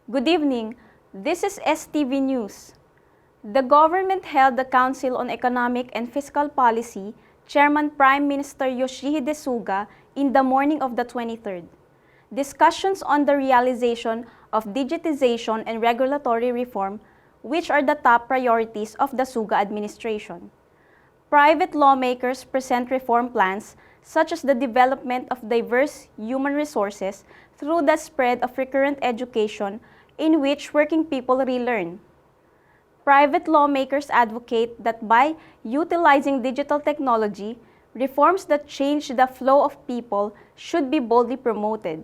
Good evening. This is STV News. The government held the Council on Economic and Fiscal Policy, Chairman Prime Minister Yoshihide Suga, in the morning of the 23rd. Discussions on the realization of digitization and regulatory reform, which are the top priorities of the SUGA administration. Private lawmakers present reform plans such as the development of diverse human resources through the spread of recurrent education in which working people relearn. Private lawmakers advocate that by utilizing digital technology, reforms that change the flow of people should be boldly promoted.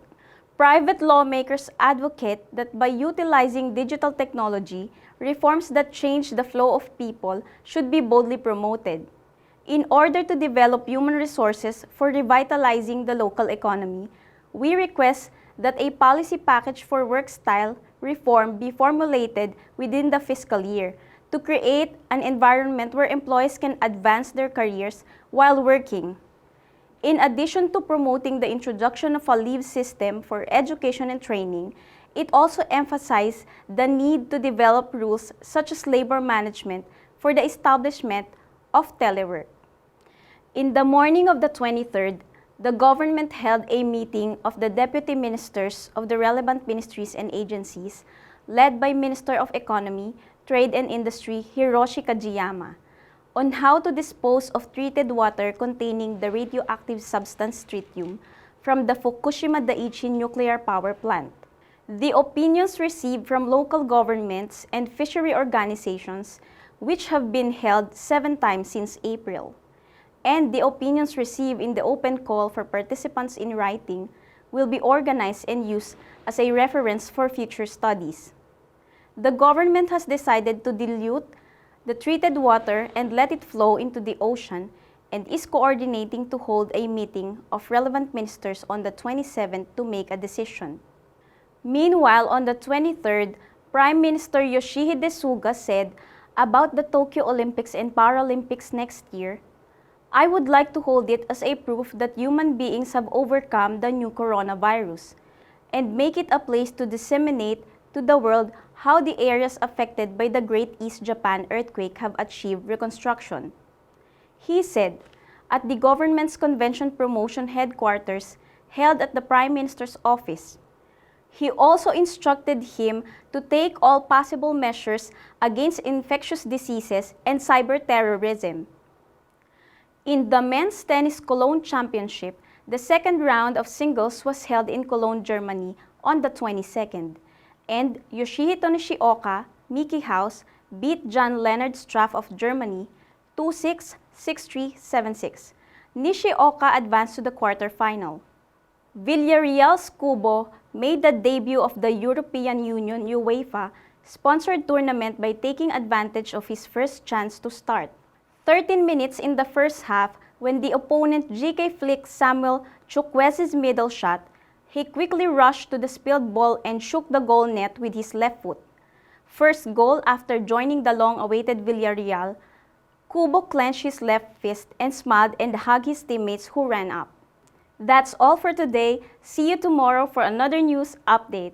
Private lawmakers advocate that by utilizing digital technology, reforms that change the flow of people should be boldly promoted. In order to develop human resources for revitalizing the local economy, we request that a policy package for work style reform be formulated within the fiscal year to create an environment where employees can advance their careers while working. In addition to promoting the introduction of a leave system for education and training, it also emphasized the need to develop rules such as labor management for the establishment of telework. In the morning of the 23rd, the government held a meeting of the deputy ministers of the relevant ministries and agencies, led by Minister of Economy, Trade and Industry Hiroshi Kajiyama, on how to dispose of treated water containing the radioactive substance tritium from the Fukushima Daiichi nuclear power plant. The opinions received from local governments and fishery organizations, which have been held 7 times since April, and the opinions received in the open call for participants in writing will be organized and used as a reference for future studies. The government has decided to dilute the treated water and let it flow into the ocean and is coordinating to hold a meeting of relevant ministers on the 27th to make a decision. Meanwhile, on the 23rd, Prime Minister Yoshihide Suga said about the Tokyo Olympics and Paralympics next year, "I would like to hold it as a proof that human beings have overcome the new coronavirus and make it a place to disseminate to the world how the areas affected by the Great East Japan earthquake have achieved reconstruction." He said at the government's convention promotion headquarters held at the Prime Minister's office. He also instructed him to take all possible measures against infectious diseases and cyber-terrorism. In the men's tennis Cologne Championship, the second round of singles was held in Cologne, Germany on the 22nd, and Yoshihito Nishioka, Miki House, beat Jan-Lennard Struff of Germany 2-6, 6-3, 7-6. Nishioka advanced to the quarterfinal. Villarreal's KUBO made the debut of the European Union UEFA-sponsored tournament by taking advantage of his first chance to start. 13 minutes in the first half, when the opponent GK flicked Samuel Chukwueze's middle shot, he quickly rushed to the spilled ball and shook the goal net with his left foot. First goal after joining the long-awaited Villarreal, KUBO clenched his left fist and smiled and hugged his teammates who ran up. That's all for today. See you tomorrow for another news update.